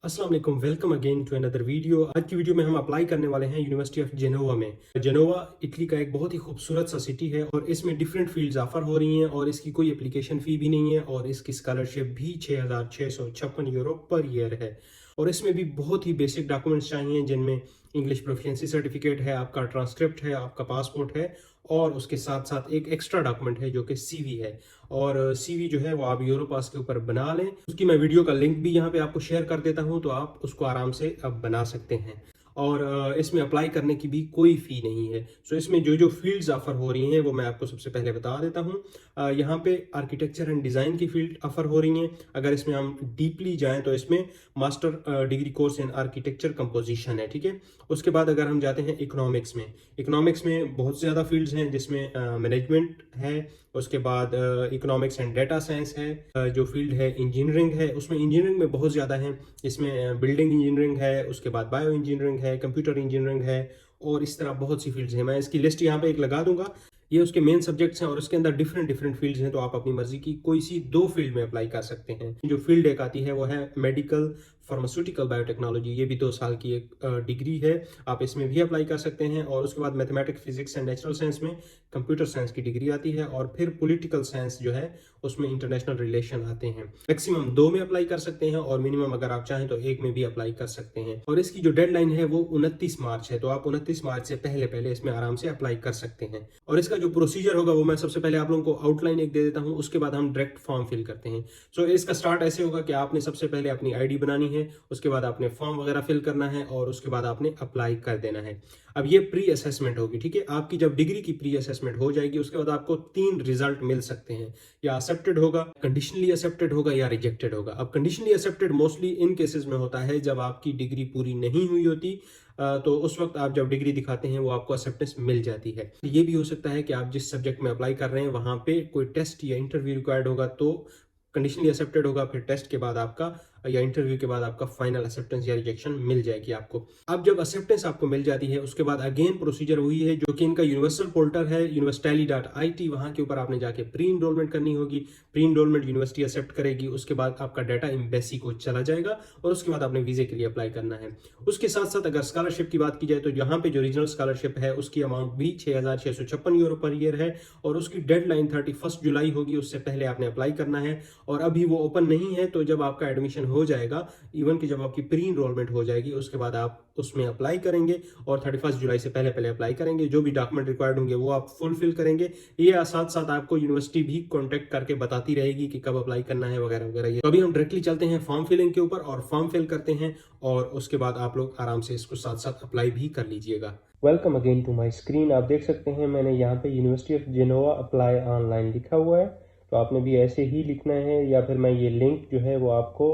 अस्सलाम वालेकुम, welcome again to another video. आज की वीडियो में हम अप्लाई करने वाले हैं यूनिवर्सिटी ऑफ जेनोवा में। जेनोवा इटली का एक बहुत ही खूबसूरत सा सिटी है और इसमें डिफरेंट फील्ड्स ऑफर हो रही हैं और इसकी कोई एप्लीकेशन फ़ी भी नहीं है और इसकी स्कॉलरशिप भी 6,656 यूरो पर ईयर है। और इसमें भी बहुत ही बेसिक डॉक्यूमेंट्स चाहिए जिनमें इंग्लिश प्रोफिशिएंसी सर्टिफिकेट है, आपका ट्रांसक्रिप्ट है, आपका पासपोर्ट है और उसके साथ साथ एक एक्स्ट्रा डॉक्यूमेंट है जो कि सीवी है। और सीवी जो है वो आप यूरोपास के ऊपर बना लें। उसकी मैं वीडियो का लिंक भी यहाँ पे आपको शेयर कर देता हूँ, तो आप उसको आराम से अब बना सकते हैं। और इसमें अप्लाई करने की भी कोई फ़ी नहीं है। सो इसमें जो जो फील्ड्स ऑफ़र हो रही हैं वो मैं आपको सबसे पहले बता देता हूँ। यहाँ पे आर्किटेक्चर एंड डिज़ाइन की फील्ड ऑफ़र हो रही हैं। अगर इसमें हम डीपली जाएँ तो इसमें master degree course in architecture composition है, ठीक है। उसके बाद अगर हम जाते हैं इकोनॉमिक्स में बहुत ज़्यादा फील्ड्स हैं जिसमें मैनेजमेंट है। उसके बाद इकोनॉमिक्स एंड डेटा साइंस है। जो फील्ड है इंजीनियरिंग है, उसमें इंजीनियरिंग में बहुत ज़्यादा है। इसमें बिल्डिंग इंजीनियरिंग है, उसके बाद बायो इंजीनियरिंग है, कंप्यूटर इंजीनियरिंग है और इस तरह बहुत सी फील्ड्स हैं। मैं इसकी लिस्ट यहाँ पे एक लगा दूंगा। ये उसके मेन सब्जेक्ट्स हैं और उसके अंदर डिफरेंट डिफरेंट फील्ड्स हैं, तो आप अपनी मर्जी की कोई सी दो फील्ड में अप्लाई कर सकते हैं। जो फील्ड एक आती है वो है मेडिकल फार्मास्यूटिकल बायोटेक्नोलॉजी। ये भी 2 साल की एक डिग्री है, आप इसमें भी अप्लाई कर सकते हैं। और उसके बाद mathematics, physics and natural science में कंप्यूटर साइंस की डिग्री आती है और फिर पॉलिटिकल साइंस जो है उसमें इंटरनेशनल रिलेशन आते हैं। मैक्सिमम 2 में अप्लाई कर सकते हैं और मिनिमम अगर आप चाहें तो 1 में भी अप्लाई कर सकते हैं। और इसकी जो डेडलाइन है वो 29 मार्च है, तो आप 29 मार्च से पहले पहले इसमें आराम से अप्लाई कर सकते हैं। और इसका जो प्रोसीजर होगा वो मैं सबसे पहले आप लोगों को आउटलाइन एक दे देता हूँ, उसके बाद हम डायरेक्ट फॉर्म फिल करते हैं। सो इसका स्टार्ट ऐसे होगा कि आपने सबसे पहले अपनी आईडी बनानी है, उसके बाद आपने फॉर्म वगैरह फिल करना है और उसके बाद आपने अप्लाई कर देना है। अब ये प्री असेसमेंट होगी, ठीक है। आपकी जब डिग्री की प्री असेसमेंट हो जाएगी उसके बाद आपको 3 रिजल्ट मिल सकते हैं। या एक्सेप्टेड होगा, कंडीशनली एक्सेप्टेड होगा या रिजेक्टेड होगा। अब conditionally accepted mostly in cases में होता है जब आपकी डिग्री पूरी नहीं हुई होती, तो उस वक्त आप जब डिग्री दिखाते हैं वो आपको एक्सेप्टेंस मिल जाती है। ये भी हो सकता है कि आप जिस सब्जेक्ट में अप्लाई कर रहे हैं वहां पे कोई टेस्ट या इंटरव्यू रिक्वायर्ड होगा, तो कंडीशनली एक्सेप्टेड होगा, फिर टेस्ट के बाद आपका या इंटरव्यू के बाद आपका फाइनल एक्सेप्टेंस या रिजेक्शन मिल जाएगी आपको। अब जब एक्सेप्टेंस आपको मिल जाती है उसके बाद अगेन प्रोसीजर वही है जो कि इनका यूनिवर्सल पोर्टल है universally.it, वहां के ऊपर आपने जाके प्री इनरोलमेंट करनी होगी। प्री इनरोलमेंट यूनिवर्सिटी एक्सेप्ट करेगी, उसके बाद आपका डाटा एम्बेसी को चला जाएगा और उसके बाद आपने वीजे के लिए अप्लाई करना है। उसके साथ साथ अगर स्कॉलरशिप की बात की जाए तो यहाँ पे जो रीजनल स्कॉलरशिप है उसकी अमाउंट भी 6,656 यूरो पर ईयर है और उसकी डेडलाइन 31 जुलाई होगी, उससे पहले आपने अप्लाई करना है। और अभी वो ओपन नहीं है, तो जब आपका एडमिशन हो जाएगा, इवन कि जब आपकी प्री इनरोलमेंट हो जाएगी उसके बाद आप उसमें अप्लाई करेंगे और 31 जुलाई से पहले पहले अप्लाई करेंगे। जो भी डॉक्यूमेंट रिक्वायर्ड होंगे वो आप फुलफिल करेंगे। ये साथ साथ आपको यूनिवर्सिटी भी कॉन्टेक्ट करके बताती रहेगी कि कब अप्लाई करना है वगैरह वगैरह। ये तो अभी हम डायरेक्टली चलते हैं फॉर्म फिलिंग के ऊपर और फॉर्म फिल करते हैं और उसके बाद आप लोग आराम से इसको साथ साथ अप्लाई भी कर लीजिएगा। Welcome again to my screen. आप देख सकते हैं मैंने यहाँ पे university of Genoa apply online लिखा हुआ है, तो आपने भी ऐसे ही लिखना है या फिर मैं ये लिंक जो है वो आपको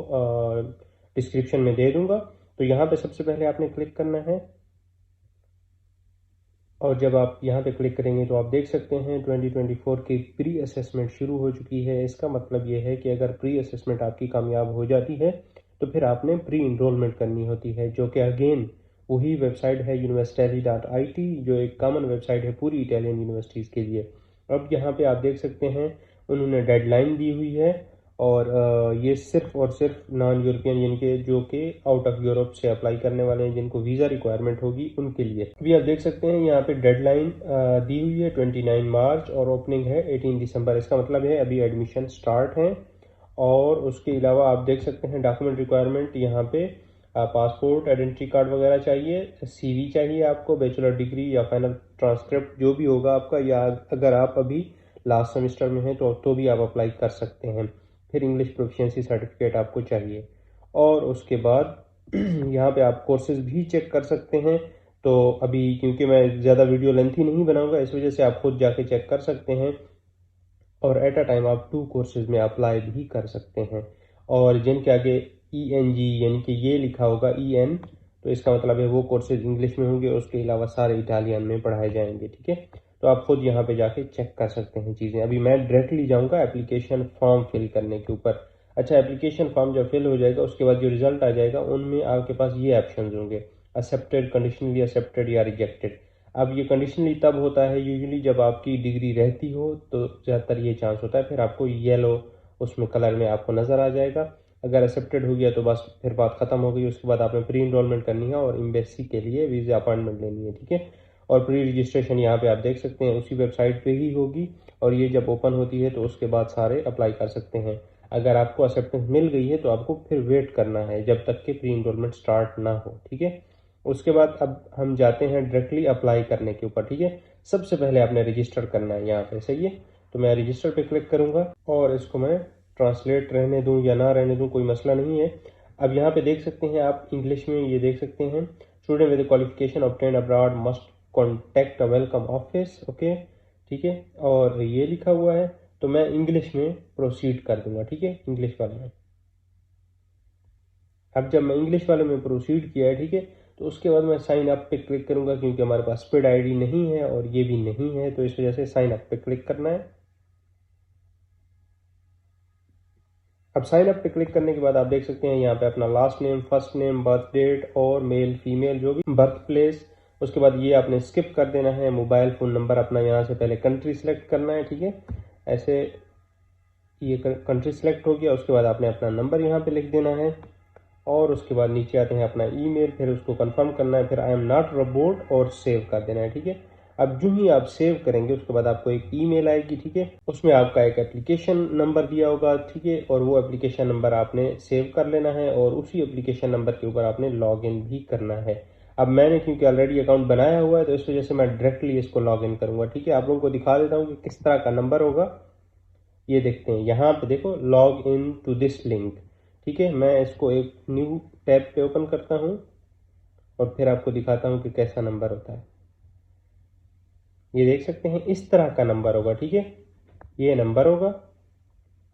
डिस्क्रिप्शन में दे दूंगा। तो यहाँ पे सबसे पहले आपने क्लिक करना है और जब आप यहाँ पे क्लिक करेंगे तो आप देख सकते हैं 2024 की प्री असेसमेंट शुरू हो चुकी है। इसका मतलब ये है कि अगर प्री असेसमेंट आपकी कामयाब हो जाती है तो फिर आपने प्री इनरोलमेंट करनी होती है, जो कि अगेन वही वेबसाइट है universally.it, जो एक कॉमन वेबसाइट है पूरी इटालियन यूनिवर्सिटीज़ के लिए। अब यहाँ पे आप देख सकते हैं उन्होंने डेडलाइन दी हुई है और ये सिर्फ और सिर्फ नॉन यूरोपियन यानी कि जो कि आउट ऑफ यूरोप से अप्लाई करने वाले हैं, जिनको वीज़ा रिक्वायरमेंट होगी उनके लिए। अभी आप देख सकते हैं यहाँ पे डेडलाइन दी हुई है 29 मार्च और ओपनिंग है 18 दिसंबर। इसका मतलब है अभी एडमिशन स्टार्ट है। और उसके अलावा आप देख सकते हैं डॉक्यूमेंट रिक्वायरमेंट यहाँ पे पासपोर्ट, आइडेंटिटी कार्ड वगैरह चाहिए, सीवी चाहिए आपको, बैचलर डिग्री या फाइनल ट्रांसक्रिप्ट जो भी होगा आपका, या अगर आप अभी लास्ट सेमेस्टर में हैं तो भी आप अप्लाई कर सकते हैं। फिर इंग्लिश प्रोफिशिएंसी सर्टिफिकेट आपको चाहिए और उसके बाद यहाँ पे आप कोर्सेज भी चेक कर सकते हैं। तो अभी क्योंकि मैं ज़्यादा वीडियो लेंथी नहीं बनाऊंगा, इस वजह से आप खुद जाके चेक कर सकते हैं और एट अ टाइम आप 2 कोर्सेज में अप्लाई भी कर सकते हैं। और जिनके आगे ENG यानी कि ये लिखा होगा EN, तो इसका मतलब है वो कोर्सेज इंग्लिश में होंगे, उसके अलावा सारे इटालियन में पढ़ाए जाएंगे, ठीक है। तो आप खुद यहाँ पे जाके चेक कर सकते हैं चीज़ें। अभी मैं डायरेक्टली जाऊँगा एप्लीकेशन फॉर्म फिल करने के ऊपर। अच्छा, एप्लीकेशन फॉर्म जब फिल हो जाएगा उसके बाद जो रिजल्ट आ जाएगा उनमें आपके पास ये ऑप्शन होंगे, एक्सेप्टेड, कंडीशनली एक्सेप्टेड या रिजेक्टेड। अब ये कंडीशनली तब होता है यूजुअली जब आपकी डिग्री रहती हो, तो ज़्यादातर ये चांस होता है, फिर आपको येलो उसमें कलर में आपको नज़र आ जाएगा। अगर एक्सेप्टेड हो गया तो बस फिर बात खत्म हो गई। उसके बाद आपने प्री इनरोलमेंट करनी है और एम्बेसी के लिए वीज़ा अपॉइंटमेंट लेनी है, ठीक है। और प्री रजिस्ट्रेशन यहाँ पे आप देख सकते हैं उसी वेबसाइट पे ही होगी, और ये जब ओपन होती है तो उसके बाद सारे अप्लाई कर सकते हैं। अगर आपको एक्सेप्टेंस मिल गई है तो आपको फिर वेट करना है जब तक कि प्री इनरोलमेंट स्टार्ट ना हो, ठीक है। उसके बाद अब हम जाते हैं डायरेक्टली अप्लाई करने के ऊपर, ठीक है। सबसे पहले आपने रजिस्टर करना है यहाँ पे, सही है। तो मैं रजिस्टर पे क्लिक करूँगा और इसको मैं ट्रांसलेट रहने दूँ या ना रहने दूँ, कोई मसला नहीं है। अब यहाँ पे देख सकते हैं आप इंग्लिश में ये देख सकते हैं, student with qualification obtained abroad must contact a welcome office, okay, ठीक है। और ये लिखा हुआ है, तो मैं इंग्लिश में प्रोसीड कर दूंगा, ठीक है, इंग्लिश वाले में। अब जब मैं इंग्लिश वाले में प्रोसीड किया है, ठीक है, तो उसके बाद मैं साइन अप पे क्लिक करूंगा, क्योंकि हमारे पास स्पीड आईडी नहीं है और ये भी नहीं है, तो इस वजह से साइन अप पे क्लिक करना है। अब साइन अप पे क्लिक करने के बाद आप देख सकते हैं यहाँ पे अपना last name, first name, birth date और मेल फीमेल जो भी, बर्थ प्लेस। उसके बाद ये आपने स्किप कर देना है, मोबाइल फ़ोन नंबर अपना यहाँ से पहले कंट्री सेलेक्ट करना है, ठीक है। ऐसे ये कंट्री सेलेक्ट हो गया, उसके बाद आपने अपना नंबर यहाँ पे लिख देना है, और उसके बाद नीचे आते हैं अपना ईमेल, फिर उसको कंफर्म करना है, फिर आई एम नॉट रोबोट और सेव कर देना है, ठीक है। अब जो ही आप सेव करेंगे उसके बाद आपको एक ईमेल आएगी, ठीक है। उसमें आपका एक एप्लीकेशन नंबर दिया होगा, ठीक है, और वो एप्लीकेशन नंबर आपने सेव कर लेना है और उसी एप्लीकेशन नंबर के ऊपर आपने लॉग इन भी करना है। अब मैंने क्योंकि ऑलरेडी अकाउंट बनाया हुआ है तो इस वजह से मैं डायरेक्टली इसको लॉग इन करूंगा, ठीक है। आप लोगों को दिखा देता हूँ कि किस तरह का नंबर होगा। ये देखते हैं यहाँ पे, देखो log in to this link, ठीक है। मैं इसको एक न्यू टैब पे ओपन करता हूँ और फिर आपको दिखाता हूँ कि कैसा नंबर होता है। ये देख सकते हैं इस तरह का नंबर होगा, ठीक है, ये नंबर होगा।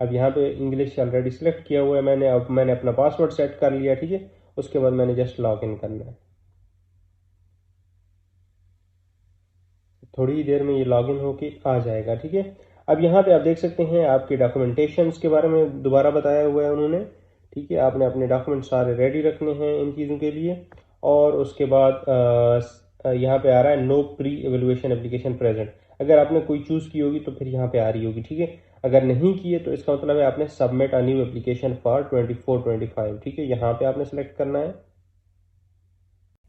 अब यहाँ पे इंग्लिश ऑलरेडी सिलेक्ट किया हुआ है मैंने, अब मैंने अपना पासवर्ड सेट कर लिया, ठीक है। उसके बाद मैंने जस्ट लॉग इन करना है। थोड़ी ही देर में ये लॉगिन होके आ जाएगा, ठीक है। अब यहाँ पे आप देख सकते हैं आपके डॉक्यूमेंटेशंस के बारे में दोबारा बताया हुआ है उन्होंने, ठीक है। आपने अपने डॉक्यूमेंट सारे रेडी रखने हैं इन चीज़ों के लिए। और उसके बाद यहाँ पे आ रहा है no pre evaluation application present. अगर आपने कोई चूज़ की होगी तो फिर यहाँ पे आ रही होगी, ठीक है। अगर नहीं किए तो इसका मतलब है आपने submit a new application for 24-25, ठीक है, यहाँ पे आपने सेलेक्ट करना है।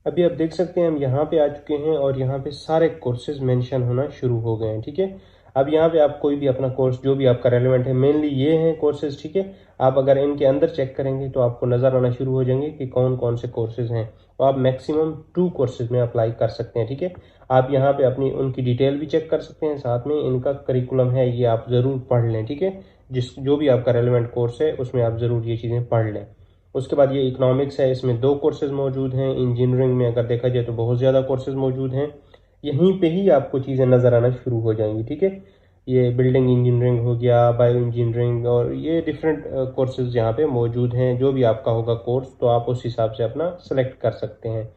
अभी आप देख सकते हैं हम यहाँ पे आ चुके हैं और यहाँ पे सारे कोर्सेज मेंशन होना शुरू हो गए हैं, ठीक है। अब यहाँ पे आप कोई भी अपना कोर्स जो भी आपका रेलेवेंट है, मेनली ये हैं कोर्सेज, ठीक है। आप अगर इनके अंदर चेक करेंगे तो आपको नज़र आना शुरू हो जाएंगे कि कौन कौन से कोर्सेज हैं। तो आप मैक्सिमम 2 कोर्सेज में अप्लाई कर सकते हैं, ठीक है। आप यहाँ पे अपनी उनकी डिटेल भी चेक कर सकते हैं, साथ में इनका करिकुलम है ये आप ज़रूर पढ़ लें, ठीक है। जो भी आपका रेलेवेंट कोर्स है उसमें आप ज़रूर ये चीज़ें पढ़ लें। उसके बाद ये इकोनॉमिक्स है, इसमें 2 कोर्सेज मौजूद हैं। इंजीनियरिंग में अगर देखा जाए तो बहुत ज़्यादा कोर्सेज मौजूद हैं। यहीं पे ही आपको चीज़ें नज़र आना शुरू हो जाएंगी, ठीक है। ये बिल्डिंग इंजीनियरिंग हो गया, बायो इंजीनियरिंग, और ये डिफरेंट कोर्सेज यहाँ पे मौजूद हैं। जो भी आपका होगा कोर्स तो आप उस हिसाब से अपना सेलेक्ट कर सकते हैं।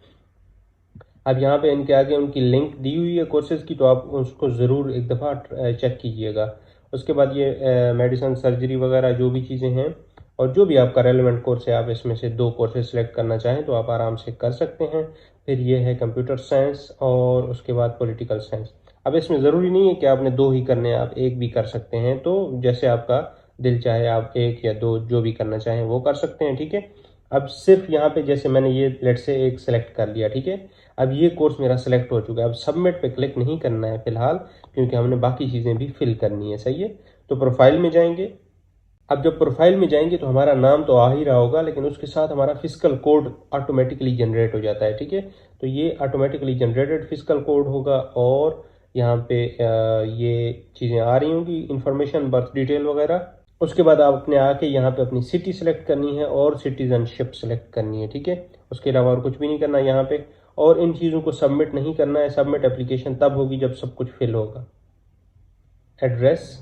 अब यहाँ पे इनके आगे उनकी लिंक दी हुई है कोर्सेज की, तो आप उसको ज़रूर एक दफ़ा चेक कीजिएगा। उसके बाद ये मेडिसिन, सर्जरी वगैरह जो भी चीज़ें हैं, और जो भी आपका रेलेवेंट कोर्स है आप इसमें से 2 कोर्सेज सेलेक्ट करना चाहें तो आप आराम से कर सकते हैं। फिर ये है कंप्यूटर साइंस और उसके बाद पॉलिटिकल साइंस। अब इसमें ज़रूरी नहीं है कि आपने 2 ही करने हैं, आप एक भी कर सकते हैं। तो जैसे आपका दिल चाहे आप 1 या 2 जो भी करना चाहें वो कर सकते हैं, ठीक है। अब सिर्फ यहाँ पे जैसे मैंने ये लेट से एक सेलेक्ट कर लिया, ठीक है। अब ये कोर्स मेरा सेलेक्ट हो चुका है। अब सबमिट पे क्लिक नहीं करना है फिलहाल, क्योंकि हमने बाकी चीज़ें भी फिल करनी है, सही है। तो प्रोफाइल में जाएंगे। अब जब प्रोफाइल में जाएंगे तो हमारा नाम तो आ ही रहा होगा, लेकिन उसके साथ हमारा फिजिकल कोड ऑटोमेटिकली जनरेट हो जाता है, ठीक है। तो ये ऑटोमेटिकली जनरेटेड फिजिकल कोड होगा, और यहाँ पे ये चीज़ें आ रही होंगी, इंफॉर्मेशन, बर्थ डिटेल वगैरह। उसके बाद आप अपने आके यहाँ पे अपनी सिटी सेलेक्ट करनी है और सिटीजनशिप सेलेक्ट करनी है, ठीक है। उसके अलावा और कुछ भी नहीं करना यहाँ पे, और इन चीज़ों को सबमिट नहीं करना है। सबमिट एप्लीकेशन तब होगी जब सब कुछ फिल होगा। एड्रेस,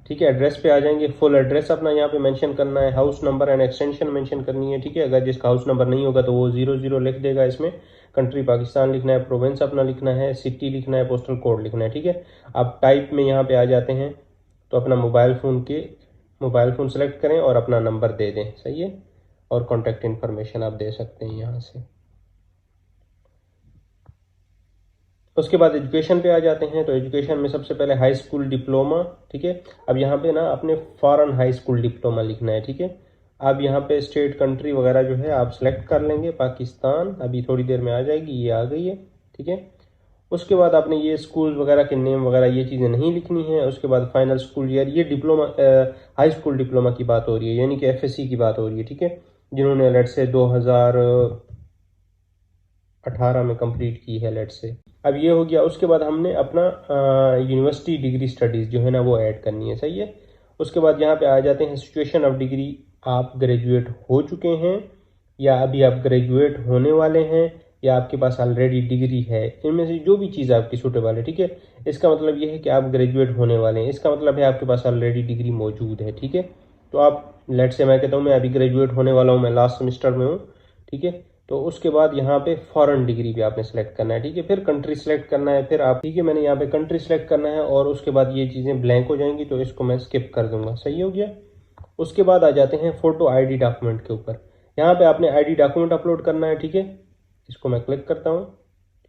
ठीक है, एड्रेस पे आ जाएंगे। फुल एड्रेस अपना यहाँ पे मेंशन करना है, house number and extension mention करनी है, ठीक है। अगर जिसका हाउस नंबर नहीं होगा तो वो 00 लिख देगा इसमें। कंट्री पाकिस्तान लिखना है, प्रोविंस अपना लिखना है, सिटी लिखना है, पोस्टल कोड लिखना है, ठीक है। अब टाइप में यहाँ पे आ जाते हैं तो अपना मोबाइल फ़ोन सेलेक्ट करें और अपना नंबर दे दें, सही है। और कॉन्टैक्ट इन्फॉर्मेशन आप दे सकते हैं यहाँ से। उसके बाद एजुकेशन पे आ जाते हैं। तो एजुकेशन में सबसे पहले हाई स्कूल डिप्लोमा, ठीक है। अब यहाँ पे ना अपने फॉरेन हाई स्कूल डिप्लोमा लिखना है, ठीक है। आप यहाँ पे स्टेट कंट्री वगैरह जो है आप सेलेक्ट कर लेंगे। पाकिस्तान अभी थोड़ी देर में आ जाएगी, ये आ गई है, ठीक है। उसके बाद आपने ये स्कूल वगैरह के नेम वगैरह ये चीज़ें नहीं लिखनी है। उसके बाद फाइनल स्कूल ईयर, ये डिप्लोमा हाई स्कूल डिप्लोमा की बात हो रही है, यानी कि एफएससी की बात हो रही है, ठीक है, जिन्होंने लेट से 2018 में कंप्लीट की है लेट से। अब ये हो गया। उसके बाद हमने अपना यूनिवर्सिटी डिग्री स्टडीज़ जो है ना वो ऐड करनी है, सही है। उसके बाद यहाँ पे आ जाते हैं सिचुएशन ऑफ डिग्री। आप ग्रेजुएट हो चुके हैं या अभी आप ग्रेजुएट होने वाले हैं या आपके पास ऑलरेडी डिग्री है, इनमें से जो भी चीज़ आपकी सूटेबल है, ठीक है। इसका मतलब ये है कि आप ग्रेजुएट होने वाले हैं, इसका मतलब है आपके पास ऑलरेडी डिग्री मौजूद है, ठीक है। तो आप लेट से, मैं कहता हूँ मैं अभी ग्रेजुएट होने वाला हूँ, मैं लास्ट सेमेस्टर में हूँ, ठीक है। तो उसके बाद यहाँ पे फॉरेन डिग्री भी आपने सेलेक्ट करना है, ठीक है। फिर कंट्री सेलेक्ट करना है, फिर आप, ठीक है, मैंने यहाँ पे कंट्री सेलेक्ट करना है और उसके बाद ये चीज़ें ब्लैंक हो जाएंगी, तो इसको मैं स्किप कर दूंगा, सही हो गया। उसके बाद आ जाते हैं फोटो आईडी डॉक्यूमेंट के ऊपर। यहाँ पे आपने आईडी डॉक्यूमेंट अपलोड करना है, ठीक है। इसको मैं क्लिक करता हूँ,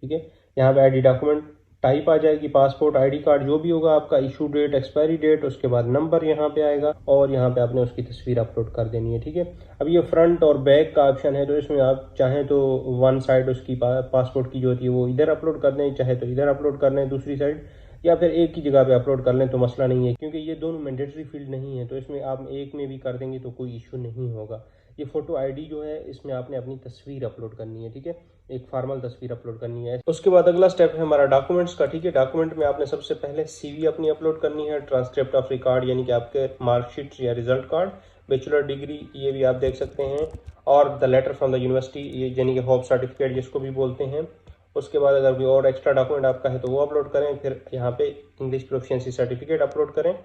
ठीक है। यहाँ पे आईडी डॉक्यूमेंट टाइप आ जाएगी, पासपोर्ट, आईडी कार्ड, जो भी होगा आपका, इशू डेट, एक्सपायरी डेट, उसके बाद नंबर यहाँ पे आएगा और यहाँ पे आपने उसकी तस्वीर अपलोड कर देनी है, ठीक है। अब ये फ्रंट और बैक का ऑप्शन है, तो इसमें आप चाहें तो वन साइड उसकी पासपोर्ट की जो होती है वो इधर अपलोड कर दें, चाहे तो इधर अपलोड कर लें दूसरी साइड, या फिर एक ही जगह पे अपलोड कर लें तो मसला नहीं है, क्योंकि ये दोनों मैंडेटरी फील्ड नहीं है, तो इसमें आप एक में भी कर देंगे तो कोई इशू नहीं होगा। ये फोटो आईडी जो है इसमें आपने अपनी तस्वीर अपलोड करनी है, ठीक है, एक फॉर्मल तस्वीर अपलोड करनी है। उसके बाद अगला स्टेप है हमारा डॉक्यूमेंट्स का, ठीक है। डॉक्यूमेंट में आपने सबसे पहले सीवी अपनी अपलोड करनी है, ट्रांसक्रिप्ट ऑफ रिकॉर्ड यानी कि आपके मार्कशीट या रिजल्ट कार्ड, बैचलर डिग्री ये भी आप देख सकते हैं, और the letter from the university, ये यानी कि होप सर्टिफिकेट जिसको भी बोलते हैं। उसके बाद अगर कोई और एक्स्ट्रा डॉक्यूमेंट आपका है तो वो अपलोड करें। फिर यहाँ पे इंग्लिश प्रोफिशिएंसी सर्टिफिकेट अपलोड करें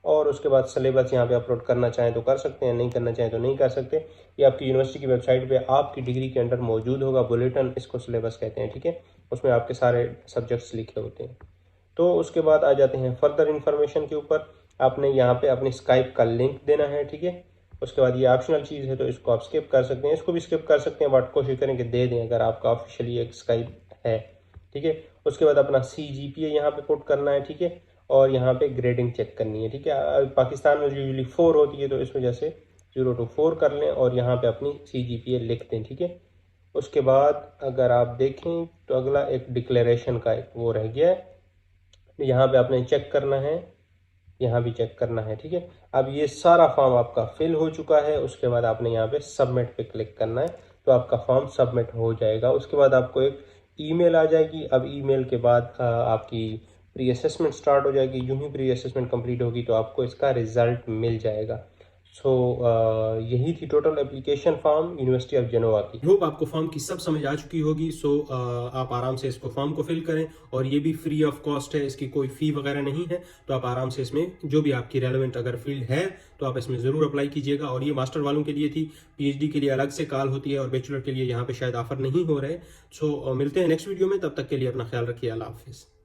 और उसके बाद सिलेबस यहाँ पे अपलोड करना चाहें तो कर सकते हैं, नहीं करना चाहें तो नहीं कर सकते। ये आपकी यूनिवर्सिटी की वेबसाइट पे आपकी डिग्री के अंडर मौजूद होगा, बुलेटिन इसको सिलेबस कहते हैं, ठीक है। उसमें आपके सारे सब्जेक्ट्स लिखे होते हैं। तो उसके बाद आ जाते हैं फर्दर इन्फॉर्मेशन के ऊपर। आपने यहाँ पे अपनी स्काइप का लिंक देना है, ठीक है। उसके बाद ये ऑप्शनल चीज़ है तो इसको आप स्किप कर सकते हैं, इसको भी स्किप कर सकते हैं, बट कोशिश करें कि दे दें अगर आपका ऑफिशियली एक स्काइप है, ठीक है। उसके बाद अपना CGPA यहाँ पे पुट करना है, ठीक है, और यहाँ पे ग्रेडिंग चेक करनी है, ठीक है। पाकिस्तान में यूजुअली 4 होती है तो इस वजह से 0 to 4 कर लें और यहाँ पे अपनी CGPA लिख दें, ठीक है। उसके बाद अगर आप देखें तो अगला एक डिक्लेरेशन का एक वो रह गया है, यहाँ पे आपने चेक करना है, यहाँ भी चेक करना है, ठीक है। अब ये सारा फॉर्म आपका फिल हो चुका है। उसके बाद आपने यहाँ पे सबमिट पे क्लिक करना है तो आपका फॉर्म सबमिट हो जाएगा। उसके बाद आपको एक ईमेल आ जाएगी। अब ईमेल के बाद आपकी प्री असेसमेंट स्टार्ट हो जाएगी। यूं ही प्री असेसमेंट कंप्लीट होगी तो आपको इसका रिजल्ट मिल जाएगा। सो यही थी total application form university of Genoa की। होप आपको फॉर्म की सब समझ आ चुकी होगी। सो आप आराम से इसको फॉर्म को फिल करें और ये भी फ्री ऑफ कॉस्ट है, इसकी कोई फ़ी वगैरह नहीं है। तो आप आराम से इसमें जो भी आपकी रेलेवेंट अगर फील्ड है तो आप इसमें ज़रूर अप्लाई कीजिएगा। और ये मास्टर वालों के लिए थी, PhD के लिए अलग से कॉल होती है और बैचलर के लिए यहाँ पे शायद ऑफर नहीं हो रहे। सो मिलते हैं नेक्स्ट वीडियो में, तब तक के लिए अपना ख्याल रखिए। अल्लाह हाफिज़।